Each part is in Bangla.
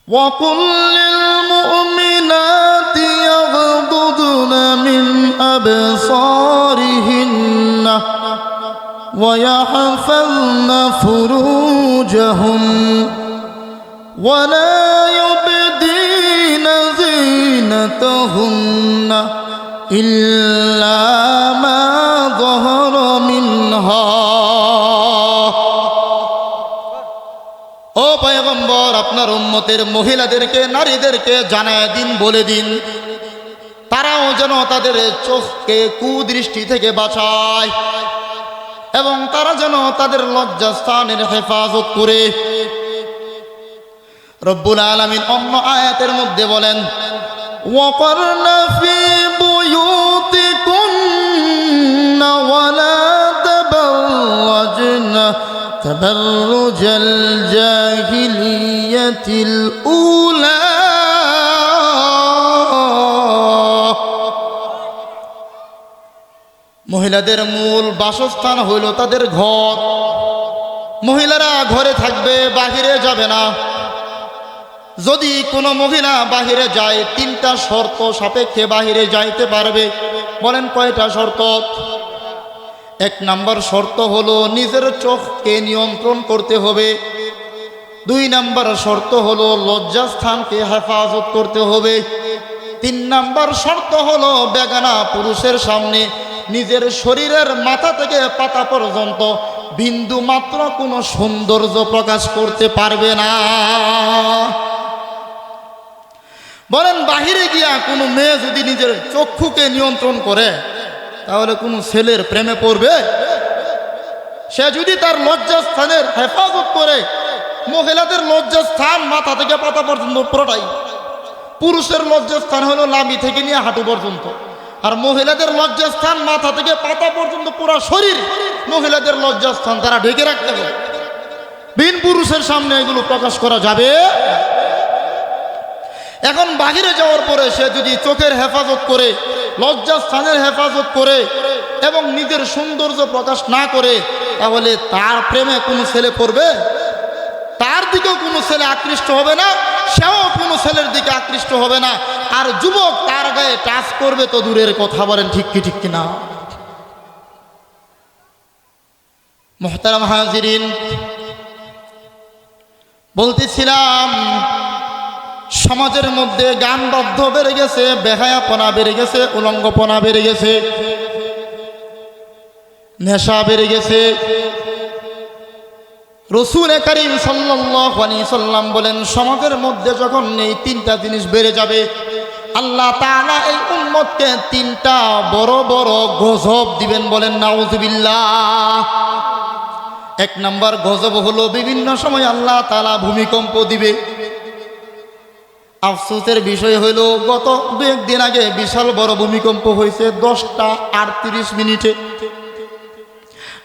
وقل للمؤمنات يغضضن من أبصارهن ويحفظن فروجهن ولا يبدين زينتهن إلا ما ظهر منها। ও পয়গম্বর, আপনার উম্মতের মহিলাদেরকে, নারীদেরকে জানায় দিন, বলে দিন, তারাও যেন তাদের চোখকে কুদৃষ্টি থেকে বাঁচায় এবং তারা যেন তাদের লজ্জাস্থানের হেফাজত করে। রব্বুল আলামিন অন্য আয়াতের মধ্যে বলেন, ওয়াকরনা ফি বুয়ুতিকুন্না ওয়ালা তাবাররাজনা তাবাররুজাল জাহিলিয়াতিল উলা। মহিলাদের মূল বাসস্থান হইল তাদের ঘর। মহিলারা ঘরে থাকবে, বাহিরে যাবে না। যদি কোনো মহিলা বাহিরে যায়, 3টা শর্ত সাপেক্ষে বাহিরে যাইতে পারবে। বলেন কয়টা শর্ত? 1 নম্বর শর্ত হলো নিজের চোখকে নিয়ন্ত্রণ করতে হবে। 2 নম্বর শর্ত হলো লজ্জাস্থানকে হেফাজত করতে হবে। 3 নম্বর শর্ত হলো বেগানা পুরুষের সামনে নিজের শরীরের মাথা থেকে পাতা পর্যন্ত বিন্দু মাত্র কোনো সৌন্দর্য প্রকাশ করতে পারবে না। বলেন বাহিরে গিয়া কোনো মেয়ে যদি নিজের চক্ষুকে নিয়ন্ত্রণ করে, তাহলে কোনো ছেলের প্রেমে পড়বে? সে যদি তার লজ্জাস্থানের হেফাজত করে, মহিলাদের লজ্জাস্থান মাথা থেকে পাতা পর্যন্ত পুরোটাই, পুরুষের লজ্জাস্থান হলো লামি থেকে নিয়ে হাঁটু পর্যন্ত, আর মহিলাদের লজ্জাস্থান মাথা থেকে পাতা পর্যন্ত পুরো শরীর। মহিলাদের লজ্জাস্থান তারা ঢেকে রাখতে হবে। বিন পুরুষের সামনে এগুলো প্রকাশ করা যাবে। এখন বাহিরে যাওয়ার পরে সে যদি চোখের হেফাজত করে, লজ্জাস্থানের হেফাজত করে এবং নিজের সৌন্দর্য প্রকাশ না করে, তাহলে তার প্রেমে কোনো ছেলে পড়বে? তার দিকেও কোনো ছেলে আকৃষ্ট হবে না, সেও কোনো ছেলের দিকে আকৃষ্ট হবে না। আর যুবক তার গায়ে টাচ করবে তো দূরের কথা। বলেন ঠিক কি ঠিক কিনা? মুহতারাম হাজিরিন, বলতেছিলাম সমাজের মধ্যে গানবাদ্য বেড়ে গেছে, বেহায়াপনা বেড়ে গেছে, উলঙ্গপনা বেড়ে গেছে, নেশা বেড়ে গেছে। রাসূল কারীম সাল্লাল্লাহু আলাইহি সাল্লাম বলেন, সমাজের মধ্যে যখন এই 3টা জিনিস বেড়ে যাবে, আল্লাহ তাআলা এই উম্মতকে 3টা বড় বড় গজব দিবেন। বলেন নাউযুবিল্লাহ। 1 নম্বর গজব হলো বিভিন্ন সময় আল্লাহ তাআলা ভূমিকম্প দিবে। আফসোসের বিষয় হইল গত 2-1 দিন আগে বিশাল বড় ভূমিকম্প হয়েছে 10টা 38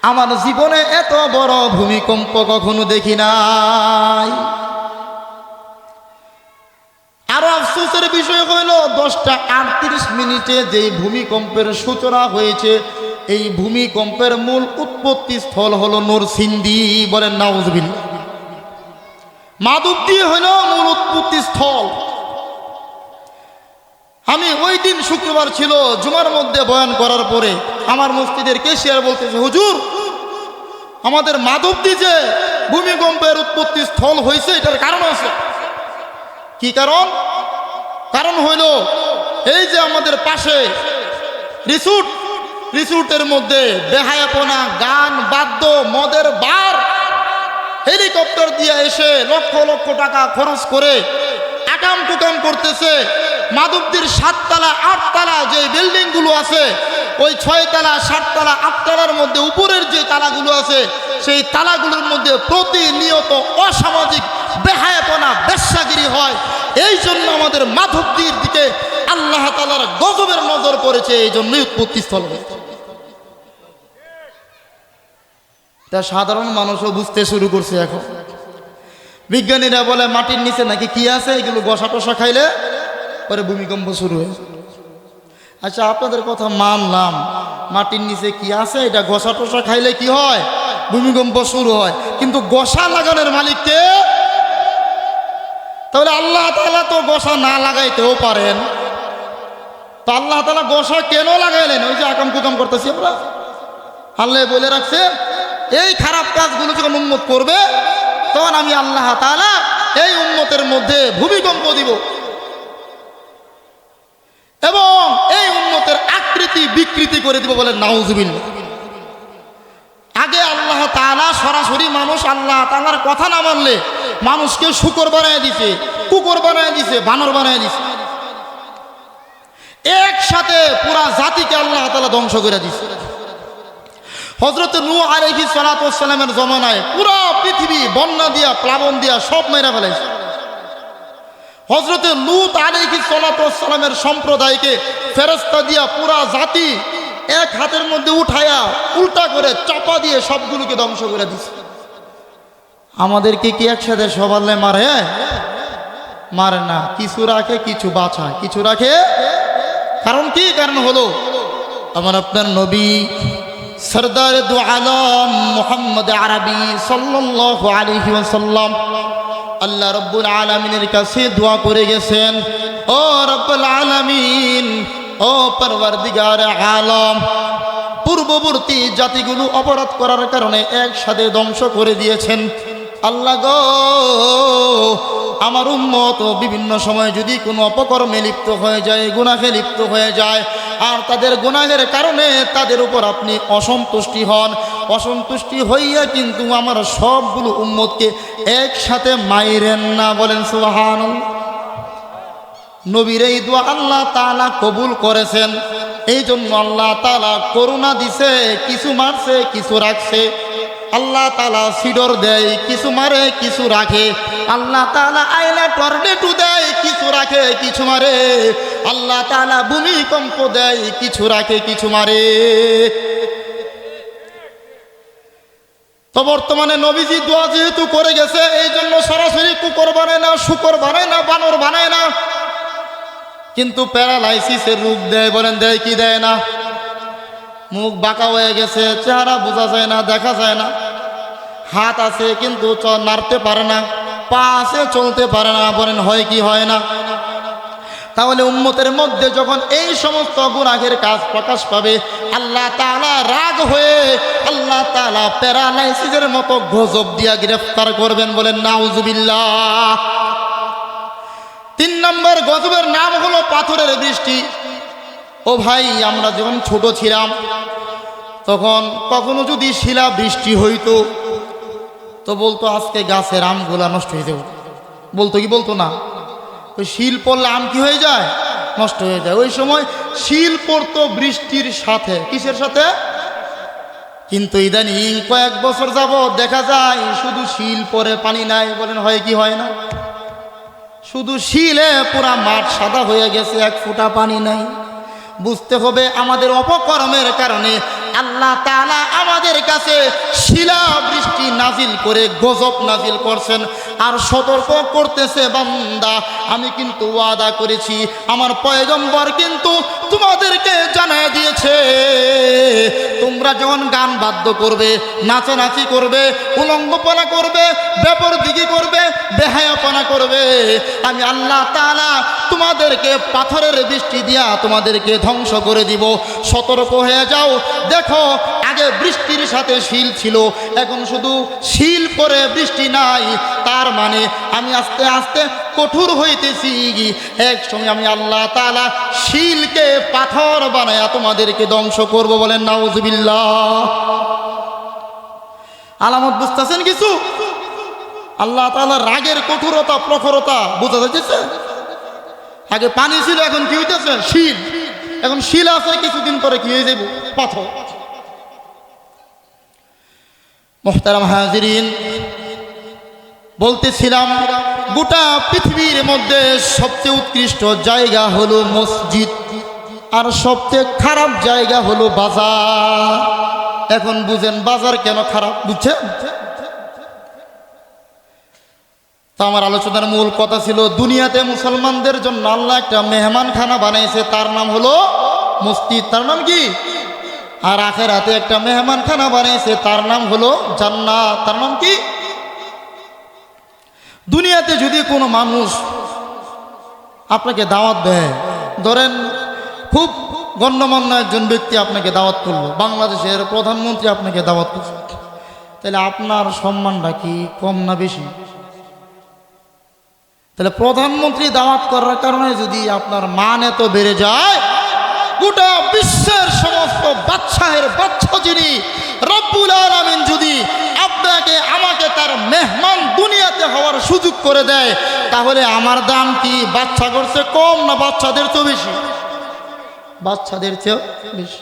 আমার জীবনে এত বড় ভূমিকম্প কখনো দেখি নাই। আরো আফসোসের বিষয় হইল 10টা 38 যেই ভূমিকম্পের সূচনা হয়েছে, এই ভূমিকম্পের মূল উৎপত্তি স্থল হলো নরসিংদী। বলেন নাউযুবিল্লাহ। মাধবদী হইল মূল উৎপত্তি স্থল। আমি ওই দিন শুক্রবার ছিল, জুমার মধ্যে বয়ান করার পরে আমার মসজিদের কেশিয়ার বলতেছে, হুজুর আমাদের মাধবদী যে ভূমিকম্পের উৎপত্তি স্থল হয়েছে, এটার কারণ আছে। কি কারণ? কারণ হইল এই যে আমাদের পাশে রিসোর্টের মধ্যে বেহায়াপনা, গান বাদ্য, মদের বার, হেলিকপ্টার দিয়ে এসে লক্ষ লক্ষ টাকা খরচ করে আকাম টুকাম করতেছে। মাধবদীর 7 তলা 8 তলা যে বিল্ডিং গুলো আছে, ওই 6 তলা 7 তলা 8 তলার মধ্যে উপরের যে তালাগুলো আছে, সেই তালাগুলোর মধ্যে প্রতিনিয়ত অসামাজিক বেহায়াপনা, বেশ্যাগিরি হয়। এই জন্য আমাদের মাধবদীর দিকে আল্লাহ তাআলার গজবের নজর পড়েছে, এই জন্যই উৎপত্তি স্থল হয়েছে। তা সাধারণ মানুষও বুঝতে শুরু করছে। এখন বিজ্ঞানীরা বলে মাটির নিচে নাকি কি আছে, এগুলো গসা টসা খাইলে পরে ভূমিকম্প শুরু হয়েছে। আচ্ছা আপনাদের কথা মানলাম, মাটির নিচে কি আছে, এটা গসা টসা খাইলে কি হয়, ভূমিকম্প শুরু হয়। কিন্তু গসা লাগানোর মালিক কে? তাহলে আল্লাহ তাআলা তো গোসা না লাগাইতেও পারেন, তো আল্লাহ তাআলা গোসা কেন লাগাইলেন? ওই যে আকাম কুকাম করতেছি আমরা, আল্লাহ বলে রাখছে এই খারাপ কাজগুলো যখন উম্মত করবে তখন আমি আল্লাহ তাআলা এই উম্মতের মধ্যে ভূমিকম্প দিব এবং এই উম্মতের আকৃতি বিকৃতি করে দিব। বলে নাউজুবিল্লাহ। আগে আল্লাহ তাআলা সরাসরি মানুষ আল্লাহ তাআলার কথা না মানলে মানুষকে শূকর বানায় দিছে, কুকুর বানায় দিছে, বানর বানায় দিছে, একসাথে পুরা জাতিকে আল্লাহ তাআলা ধ্বংস করে দিছে। হযরত নূহ আলাইহিস সালাতু ওয়াস সালামের জমানায় পুরা পৃথিবী বন্যা দিয়া প্লাবন দিয়া সব মেরে ফেলেছে। হযরত লূত আলাইহিস সালাতু ওয়াস সালামের সম্প্রদায়কে ফেরেশতা দিয়া পুরা জাতি এক হাতের মধ্যে উঠায়া উল্টা করে চাপা দিয়ে সবগুলোকে ধ্বংস করে দিছে। আমাদেরকে কি একসাথে সবালে মারে? মারে না, কিছু রাখে কিছু বাঁচায়, কিছু রাখে। কারণ কি? কারণ হলো আমার আপনার নবী সরদার দু আলম মুহাম্মদ আরবি সাল্লাল্লাহু আলাইহি ওয়াসাল্লাম আল্লাহ রাব্বুল আলামিনের কাছে দোয়া করে গেছেন, ও রব্বুল আলামিন, ও পরওয়ারদিগার আলম, পূর্ববর্তী জাতিগুলো অপরাধ করার কারণে একসাথে ধ্বংস করে দিয়েছেন। আল্লাহ গো, আমার উম্মত বিভিন্ন সময় যদি কোনো অপকর্মে লিপ্ত হয়ে যায়, গুনাহে লিপ্ত হয়ে যায়, আর তাদের গুনাহের কারণে তাদের উপর আপনি অসন্তুষ্টি হন, অসন্তুষ্টি হইয়া কিন্তু আমার সবগুলো উম্মতকে একসাথে মাইরেন না। বলেন সুবহানাল্লাহ। নবীর এই দোয়া আল্লাহ তাআলা কবুল করেছেন। এই জন্য আল্লাহ তাআলা করুণা দিছে, কিছু মারছে কিছু রাখছে। আল্লাহ তাআলা সিডর দেয়, কিছু মারে কিছু রাখে। আল্লাহ তাআলা আইলা টর্নেডো দেয়, কিছু রাখে কিছু মারে। আল্লাহ তাআলা ভূমিকম্প দেয়, কিছু রাখে কিছু মারে। তো বর্তমানে নবীজি দোয়া যেহেতু করে গেছে, এই জন্য সরাসরি কুকুর বানায় না, শূকর বানায় না, বানর বানায় না, কিন্তু প্যারালাইসিসের রূপ দেয়। বলেন দেয় কি দেয় না? মুখ বাঁকা হয়ে গেছে, চেহারা বোঝা যায় না, দেখা যায় না। হাত আছে কিন্তু নাড়তে পারে না, পা আছে চলতে পারে না। বলেন হয় কি হয় না? তাহলে উম্মতের মধ্যে যখন এই সমস্ত গুনাহের কাজ প্রকাশ পাবে, আল্লাহ তাআলা রাগ হয়ে আল্লাহ তাআলা প্যারালাইসিসের মতো গজব দিয়া গ্রেফতার করবেন। বলেন নাউজুবিল্লাহ। 3 নম্বর গজবের নাম হলো পাথরের বৃষ্টি। ও ভাই, আমরা যখন ছোট ছিলাম তখন কখনো যদি শিলা বৃষ্টি হইতো তো বলতো আজকে গাছের আমগুলা নষ্ট হয়ে যাবে। বলতো কি বলতো না? ওই শিল পড়লে আম কি হয়ে যায়? নষ্ট হয়ে যায়। ওই সময় শিল পড়তো বৃষ্টির সাথে। কিসের সাথে? কিন্তু ইদানিং কয়েক বছর যাবত দেখা যায় শুধু শিল পরে পানি নাই। বলেন হয় কি হয় না? শুধু শিলে পুরা মাঠ সাদা হয়ে গেছে, এক ফোঁটা পানি নাই। বুঝতে হবে আমাদের অপকর্মের কারণে আল্লাহ তাআলা আমাদের কাছে শিলা বৃষ্টি নাজিল করে গজব নাজিল করছেন আর সতর্ক করতেছে, বান্দা আমি কিন্তু ওয়াদা করেছি, আমার পয়গম্বর কিন্তু তোমাদেরকে জানায় দিয়েছে, তোমরা যখন গান বাদ্য করবে, নাচানাচি করবে, উলঙ্গপনা করবে, বেপরদিগি করবে, বেহায়াপনা করবে, আমি আল্লাহ তাআলা তোমাদেরকে পাথরের বৃষ্টি দিয়া তোমাদেরকে ধ্বংস করে দিব। সতর্ক হয়ে যাও। দেখো, আগে বৃষ্টির সাথে শিল ছিল, এখন শুধু শিল পরে বৃষ্টি নাই। তার মানে আমি আস্তে আস্তে কঠোর হইতেছি। একসঙ্গে আমি আল্লাহ তাআলা শিলকে পাথর বানায়া তোমাদেরকে ধ্বংস করব। বলেন নাউজুবিল্লাহ। আলামত বুঝতেছেন কিছু? আল্লাহ তাআলা রাগের কঠোরতা, প্রখরতা বোঝা যাচ্ছে। আগে পানি ছিল, এখন কি হইতেছে? শিল। এখন শিল আছে, কিছুদিন পরে কি হয়ে যাবে? পাথর। মুহতারাম হাজিরিন, বলতেছিলাম গোটা পৃথিবীর মধ্যে সবচেয়ে উৎকৃষ্ট জায়গা হলো মসজিদ, আর সবচেয়ে খারাপ জায়গা হলো বাজার। এখন বুঝেন বাজার কেন খারাপ, বুঝছেন? তো আমার আলোচনার মূল কথা ছিল দুনিয়াতে মুসলমানদের জন্য আল্লাহ একটা মেহমানখানা বানাইছে, তার নাম হলো মসজিদ। তার নাম কি? আর আখিরাতে একটা মেহমানখানা বানাইছে, তার নাম হলো জান্নাত। তার নাম কি? দুনিয়াতে যদি কোনো মানুষ আপনাকে দাওয়াত দেয়, ধরেন খুব গণ্যমান্য একজন ব্যক্তি আপনাকে দাওয়াত করলো, বাংলাদেশের প্রধানমন্ত্রী আপনাকে দাওয়াত করছে, তাহলে আপনার সম্মানটা কি কম না বেশি? তাহলে প্রধানমন্ত্রী দাওয়াত করার কারণে যদি আপনার মান এত বেড়ে যায়, গোটা বিশ্বের সমস্ত বাদশাহের বাদশা যিনি রব্বুল আলামিন যদি আপনাকে আমাকে তার মেহমান দুনিয়াতে হওয়ার সুযোগ করে দেয়, তাহলে আমার দাম কি বাচ্চা করছে কম না বাচ্চাদের চেয়েও বেশি? বাচ্চাদের চেয়েও বেশি।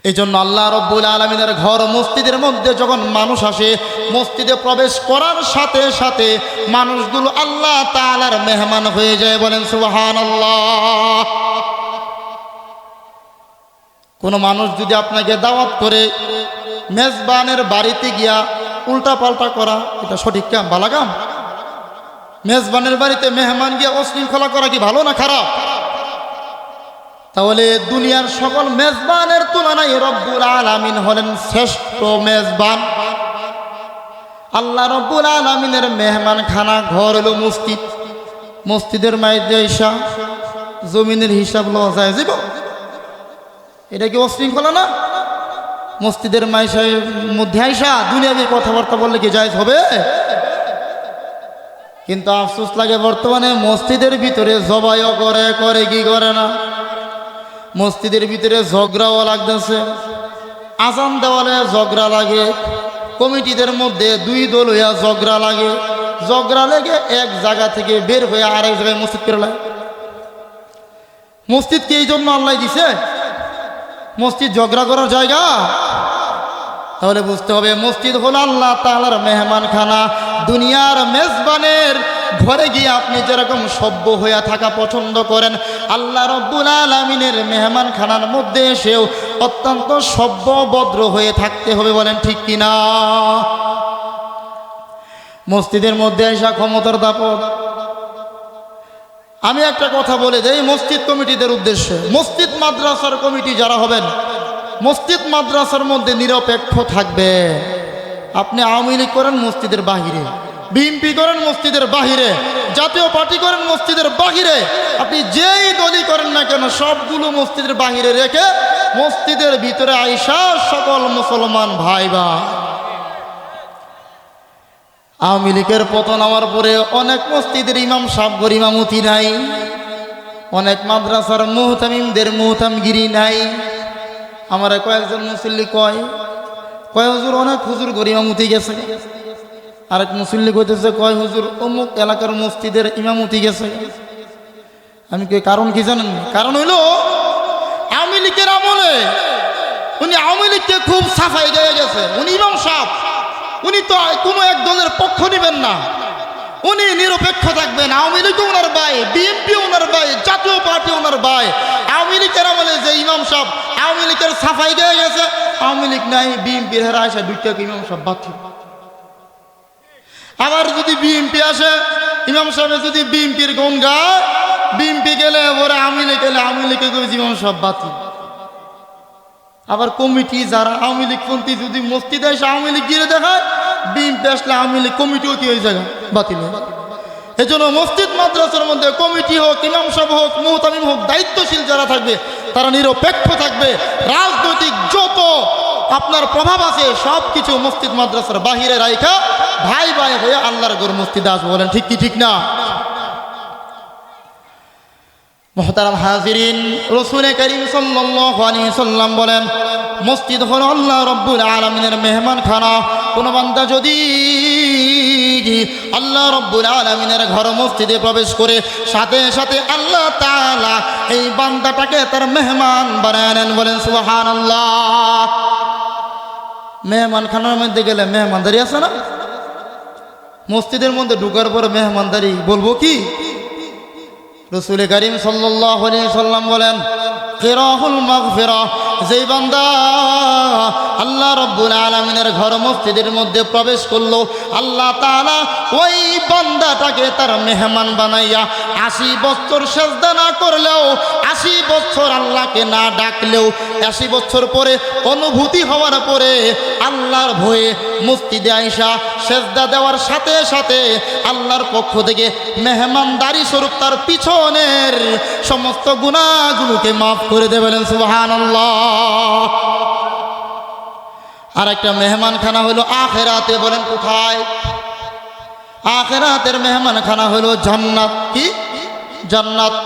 এই জন্য আল্লাহ রব্বুল আলামিনের ঘর মসজিদের মধ্যে যখন মানুষ আসে, মসজিদে প্রবেশ করার সাথে সাথে মানুষগুলো আল্লাহ তাআলার মেহমান হয়ে যায়। বলেন সুবহানাল্লাহ। কোনো মানুষ যদি আপনাকে দাওয়াত করে মেজবানের বাড়িতে গিয়া উল্টা পাল্টা করা, এটা সঠিক কাম, ভালো কাম? মেজবানের বাড়িতে মেহমান গিয়া অশৃঙ্খলা করা কি ভালো না খারাপ? তাহলে দুনিয়ার সকল মেজবানের তুলনায় রব্বুল আলামিন হলেন শ্রেষ্ঠ মেজবান। আল্লাহ রব্বুল আলামিনের মেহমান খানা ঘর হলো মসজিদ। মসজিদের মাইতে আইসা জমিনের হিসাব লওয়া যায় যাব? এটা কি অশৃঙ্খলা না? মসজিদের মাইশার মধ্যে আইসা দুনিয়াবি কথাবার্তা বললে কি জায়েজ হবে? কিন্তু আফসোস লাগে বর্তমানে মসজিদের ভিতরে জবাইও করে কি করে না, মসজিদের ভিতরে ঝগড়াও লাগতেছে, আজান দেওয়ালে ঝগড়া লাগে, কমিটিদের মধ্যে দুই দল হইয়া ঝগড়া লাগে, ঝগড়া লেগে এক জায়গা থেকে বের হয়ে আরেক জায়গায় মসজিদ করে লাগে। মসজিদ কি এই জন্য আল্লাহ দিছে? মসজিদ ঝগড়া করার জায়গা? তাহলে বুঝতে হবে মসজিদ হলো আল্লাহ তাআলার মেহমান খানা। দুনিয়ার মেজবানের ঘরে গিয়ে আপনি যেরকম সভ্য হইয়া থাকা পছন্দ করেন, আল্লাহ রব্বুল আলামিনের মেহমান খানার মধ্যে এসেও অত্যন্ত সভ্য ভদ্র হয়ে থাকতে হবে। বলেন ঠিক কিনা? মসজিদের মধ্যে আসা ক্ষমতার দাপট। আমি একটা কথা বলে দেই মসজিদ কমিটিদের উদ্দেশ্যে, মসজিদ মাদ্রাসার কমিটি যারা হবেন, মসজিদ মাদ্রাসার মধ্যে নিরপেক্ষ থাকবে। আপনি আওয়ামী লীগ করেন মসজিদের বাহিরে, বিএনপি করেন মসজিদের বাহিরে, জাতীয় পার্টি করেন মসজিদের বাহিরে, আপনি যেই দলই করেন না কেন সবগুলো মসজিদের বাহিরে রেখে মসজিদের ভিতরে আইসা সকল মুসলমান ভাই বা। আওয়ামী লীগের পতন হওয়ার পরে অনেক মসজিদের ইমাম সাহেবগর ইমামতি নাই, অনেক মাদ্রাসার মুহতামিমদের মুহতামগিরি নাই। আমার কয়েকজন মুসল্লি কয় হুজুর অনেক হুজুর গর ইমামতি গেছে, আরেক মুসল্লি কইতেছে কয় হুজুর অমুক এলাকার মসজিদের ইমামতি গেছে। আমি কই কারণ কি জানেন? কারণ হইল আওয়ামী লীগের আমলে উনি আওয়ামী লীগকে খুব সাফাই দিয়ে গেছে। উনি ইমাম সাহেব, উনি তো কোনো এক দলের পক্ষ নেবেন না, উনি নিরপেক্ষ থাকবেন। আওয়ামী লীগ ওনার ভাই, বিএনপি ওনার ভাই, জাতীয় পার্টি ওনার ভাই। আওয়ামী লীগের আমলে যে ইমাম সাহেব আওয়ামী লীগের সাফাই দিয়ে গেছে, আওয়ামী লীগ নাই বিএনপির হেরা আসে দুইটা ইমাম সাহেব বাদ। আবার যদি বিএনপি আসে ইমাম সাহেব যদি বিএনপির গুণ গায়, বিএনপি গেলে ওরা আওয়ামী লীগ গেলে আওয়ামী লীগের ইমাম সাহেব বাতিল। আবার কমিটি যারা আওয়ামী লীগপন্থী যদি মসজিদে এসে আওয়ামী লীগ গিয়ে দেখায়, বিএনপি আসলে আওয়ামী লীগ কমিটিও কি হয়ে যায় বাতিল। এই জন্য মসজিদ মাদ্রাসার মধ্যে কমিটি হোক, ইমাম সাহেব হোক, মুহতামিম হোক, দায়িত্বশীল যারা থাকবে তারা নিরপেক্ষ থাকবে। রাজনৈতিক যত আপনার প্রভাব আছে সব কিছু মসজিদ মাদ্রাসার বাহিরে রাইখা ভাই ভাই হয়ে আল্লাহর ঘর মসজিদে আসবো। বলেন ঠিক কি ঠিক না? মুহতারাম হাজিরিন, রাসূল করিম সাল্লাল্লাহু আলাইহি সাল্লাম বলেন মসজিদ হলো আল্লাহ রব্বুল আলামিনের মেহমানখানা। কোন বান্দা যদি আল্লাহ রব্বুল আলামিনের ঘর মসজিদে প্রবেশ করে সাথে সাথে আল্লাহ তাআলা এই বান্দাটাকে তার মেহমান বানায় নেন। বলেন সুবহানাল্লাহ। মেহমানখানার মধ্যে গেলে মেহমানদারি আছে না? মসজিদের মধ্যে ঢুকার পরে মেহমানদারি বলবো কি? রাসূল করিম সাল্লাল্লাহু আলাইহি সাল্লাম বলেন কিরাহুল মাগফিরাহ, যেই বান্দা আল্লাহ রব্বুল আলামিনের ঘর মসজিদের মধ্যে প্রবেশ করলো, আল্লাহ তাআলা ওই বান্দাটাকে তার মেহমান বানাইয়া 80 বছর সিজদা না করলেও 80 বছর আল্লাহকে না ডাকলেও 80 বছর পরে অনুভূতি হওয়ার পরে আল্লাহর ভয়ে মসজিদে আইসা সেজদা দেওয়ার সাথে সাথে আল্লাহর পক্ষ থেকে মেহমানদারি স্বরূপ তার পিছনের সমস্ত গুনাহগুলোকে মাফ করে দেবেন সুবহানাল্লাহ। আর একটা মেহমানখানা হলো আখিরাতে, বলেন কোথায়? আখিরাতের মেহমানখানা হলো জান্নাত। কি জান্নাত?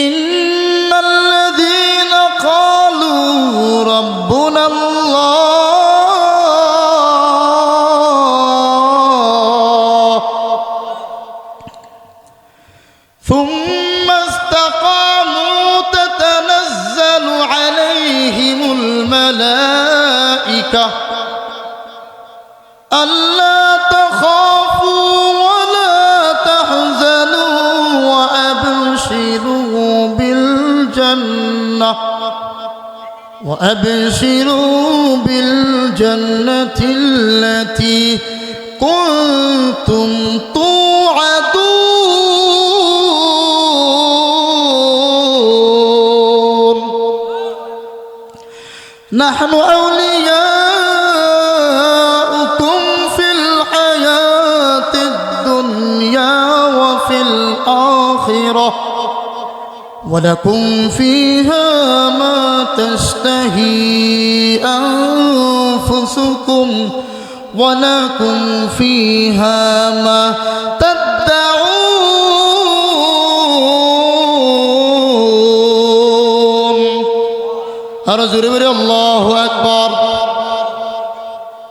ইন্নাল্লাযীনা ক্বালু রাব্বুনাল্লাহ সুম্মা ইসতাকামু তাতানাজ্জালু আলাইহিমুল মালাইকা আল্লা তাখাফু ওয়া লা তাহজানু ওয়া আবশিরু বিল জান্নাহ وأبشروا بالجنة التي كنتم توعدون نحن أولياؤكم في الحياة الدنيا وفي الآخرة ولكم فيها ما تشتهي أنفسكم ولكم فيها ما تدعون أرجو الله أكبر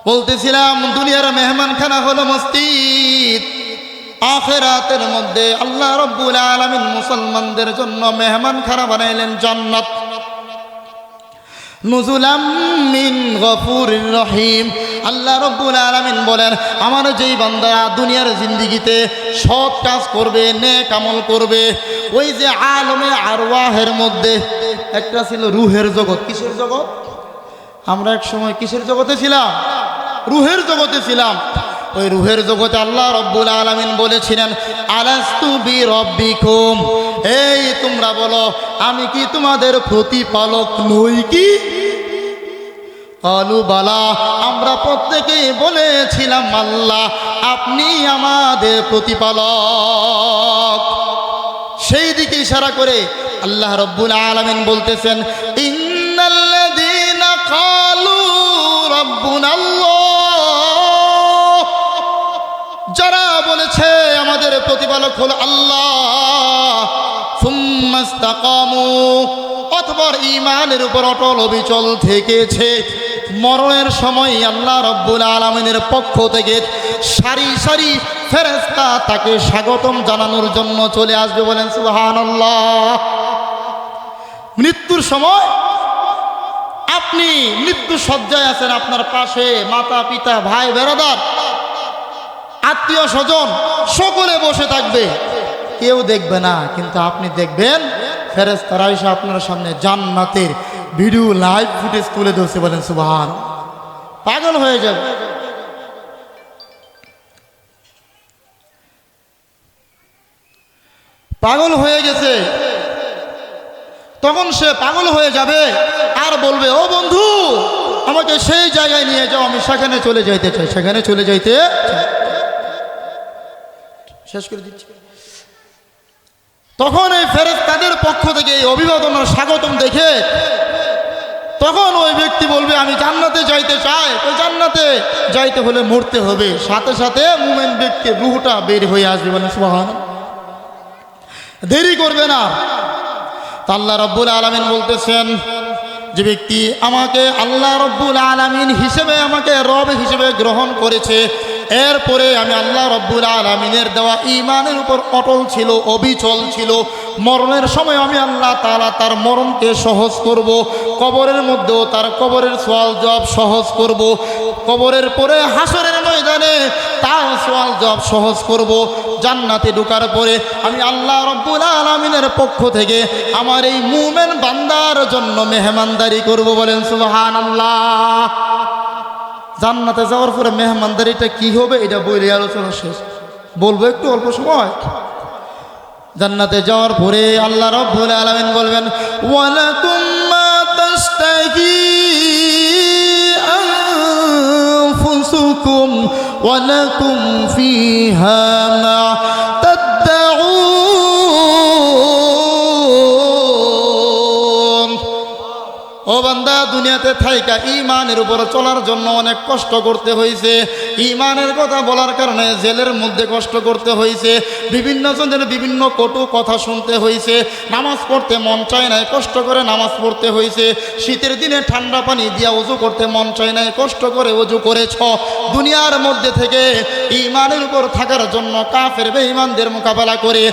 বলতেছিলাম দুনিয়ার মেহমানখানা হলো মসজিদ, আখিরাতের মধ্যে আল্লাহ রাব্বুল আলামিন মুসলমানদের জন্য মেহমানখানা বানাইলেন জান্নাত। নুজুলাম মিন গফুরির রহিম। আল্লাহ রাব্বুল আলামিন বলেন, আমার যেই বান্দারা দুনিয়ার জিন্দেগিতে সৎ কাজ করবে, নেক আমল করবে, ওই যে আলমে আরওয়াহের মধ্যে একটা ছিল রুহের জগৎ। কিসের জগৎ? আমরা এক সময় কিসের জগতে ছিলাম? রুহের জগতে ছিলাম। ওই রুহের জগতে আল্লাহ রাব্বুল আলামিন বলেছিলেন, আলাস্তু বিরাব্বিকুম, এই তোমরা বলো আমি কি তোমাদের প্রতিপালক নই কি? ক্বালু বালা, আমরা প্রত্যেকেই বলেছিলাম আল্লাহ আপনি আমাদের প্রতিপালক। সেই দিকে ইশারা করে আল্লাহ রাব্বুল আলামিন বলতেছেন, ইন্নাল্লাযীনা ক্বালু রাব্বুনাল্লাহ, যারা বলেছে আমাদের প্রতিপালক হলো আল্লাহ, সুম্মা ইসতাকামু, অতঃপর ঈমানের উপর অটল অবিচল থেকেছে, মরণের সময় আল্লাহ রাব্বুল আলামিনের পক্ষ থেকে সারি সারি ফেরেশতা তাকে স্বাগতম জানানোর জন্য চলে আসবে। বলেন সুবহানাল্লাহ। মৃত্যুর সময় আপনি মৃত্যু সজ্জায় আছেন, আপনার পাশে মাতা পিতা ভাই বেরাদার আত্মীয় স্বজন সকলে বসে থাকবে, কেউ দেখবে না, কিন্তু আপনি দেখবেন ফেরেশতারা এসে আপনার সামনে জান্নাতের ভিডিও লাইভ ফুটেজ তুলে ধরছে। বলেন সুবহান। পাগল হয়ে যাবে। পাগল হয়ে গেছে, তখন সে পাগল হয়ে যাবে আর বলবে, ও বন্ধু আমাকে সেই জায়গায় নিয়ে যাও, আমি সেখানে চলে যাইতে চাই, সেখানে চলে যাইতে চাই। শেষ করে দিচ্ছি। তখন এই ফেরেশতাদের পক্ষ থেকে এই অভিবাদন আর স্বাগতম দেখে তখন ওই ব্যক্তি বলবে, আমি জান্নাতে যাইতে চাই। ওই জান্নাতে যাইতে হলে মরতে হবে, সাথে সাথে মুমিন ব্যক্তির রূহটা বের হয়ে আসবে। বলেন সুবহানাল্লাহ। দেরি করবে না। আল্লাহ রাব্বুল আলামিন বলতেছেন, যে ব্যক্তি আমাকে আল্লাহ রাব্বুল আলামিন হিসেবে, আমাকে রব হিসেবে গ্রহণ করেছে, এরপরে আমি আল্লাহ রাব্বুল আলামিনের দেওয়া ঈমানের উপর অটল ছিল, অবিচল ছিল, মরণের সময় আমি আল্লাহ তাআলা তার মরণকে সহজ করব, কবরের মধ্যেও তার কবরের সওয়াল জবাব সহজ করব, কবরের পরে হাসরের ময়দানে তার সওয়াল জবাব সহজ করব। জান্নাতে ঢোকার পরে আমি আল্লাহ রাব্বুল আলামিনের পক্ষ থেকে আমার এই মুমিন বান্দার জন্য মেহমানদারি করব। বলেন সুবহানাল্লাহ। জান্নাতে যাওয়ার পরে মেহমানদারিটা কি হবে এটা বলে আলোচনা শেষ, বলবো একটু অল্প সময়। জান্নাতে যাওয়ার পরে আল্লাহ রাব্বুল আলামিন বলবেন ওয়ালাকুম মা তাশতাহি আনফুসুকুম ওয়ালাকুম ফিহা মা তাদউন। ও বান্দা, দুনিয়াতে থাইকা ঈমানের উপর চলার জন্য অনেক কষ্ট করতে হয়েছে। ঈমানের কথা বলার কারণে জেলের মধ্যে কষ্ট করতে হয়েছে, বিভিন্ন জনের বিভিন্ন কটু কথা শুনতে হয়েছে, নামাজ পড়তে মন চায় নাই, কষ্ট করে নামাজ পড়তে হয়েছে, শীতের দিনে ঠান্ডা পানি দিয়া ওযু করতে মন চায় নাই, কষ্ট করে ওযু করেছ। দুনিয়ার মধ্যে থেকে ঈমানের উপর থাকার জন্য কাফের বেঈমানদের মোকাবেলা করে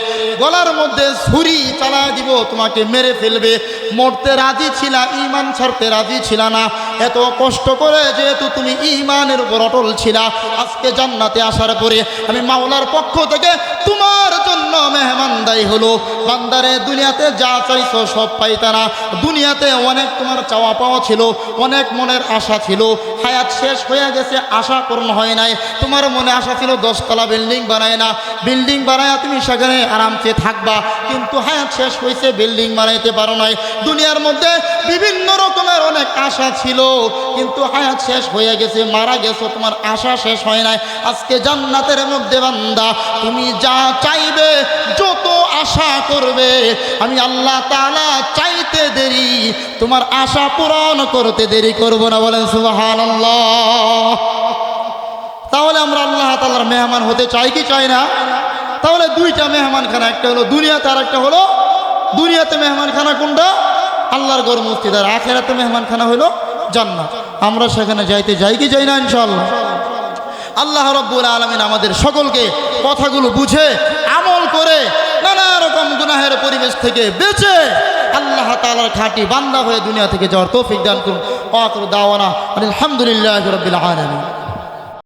গলার মধ্যে ছুরি চালায় দিব, তোমাকে মেরে ফেলবে, মরতে রাজি ছিলা, ঈমান ছাড়তে রাজি ছিলা না। এত কষ্ট করে যেহেতু তুমি ঈমানের উপর অটল ছিলা, আজকে জান্নাতে আসার পরে আমি মাওলার পক্ষ থেকে তোমার জন্য মেহমানদারি হলো। বান্দারে, দুনিয়াতে যা চাইছো সব পাইতা না। দুনিয়াতে অনেক তোমার চাওয়া পাওয়া ছিল, অনেক মনের আশা ছিল, হায়াত শেষ হয়ে গেছে, আশা পূর্ণ হয় নাই। তোমার মনে আশা ছিল 10 তলা বিল্ডিং বানায় না, বিল্ডিং বানায় তুমি সেখানে আরামসে থাকবা, কিন্তু হায়াত শেষ হয়েছে, বিল্ডিং বানাইতে পারো নাই। দুনিয়ার মধ্যে বিভিন্ন রকমের অনেক আশা ছিল, কিন্তু হায়াত শেষ হয়ে গেছে, মারা গেছো, তোমার আশা শেষ হয় নাই। আজকে জান্নাতের মধ্যে বান্দা তুমি যা চাইবে, যত আশা করবে, আমি আল্লাহ তাআলা চাইতে দেরি, তোমার আশা পূরণ করতে দেরি করব না। বলেন সুবহানাল্লাহ। তাহলে আমরা আল্লাহ তাআলার মেহমান হতে চাই কি চাই না? তাহলে দুইটা মেহমানখানা, একটা হলো দুনিয়াতে আর একটা হলো, দুনিয়াতে মেহমানখানা কোনটা? আল্লাহর ঘর মসজিদ, আর আখিরাতে মেহমানখানা হলো জান্নাত। আমরা সেখানে যাইতে যাই কি যাই না? ইনশাআল্লাহ। আল্লাহ রাব্বুল আলামিন আমাদের সকলকে কথাগুলো বুঝে আমল করে নানা রকম গুনাহের পরিবেশ থেকে বেঁচে আল্লাহ তাআলার খাঁটি বান্দা হয়ে দুনিয়া থেকে যাওয়ার তৌফিক দান করুন। ওয়া আখিরু দাওয়ানা আলহামদুলিল্লাহি রাব্বিল আলামিন।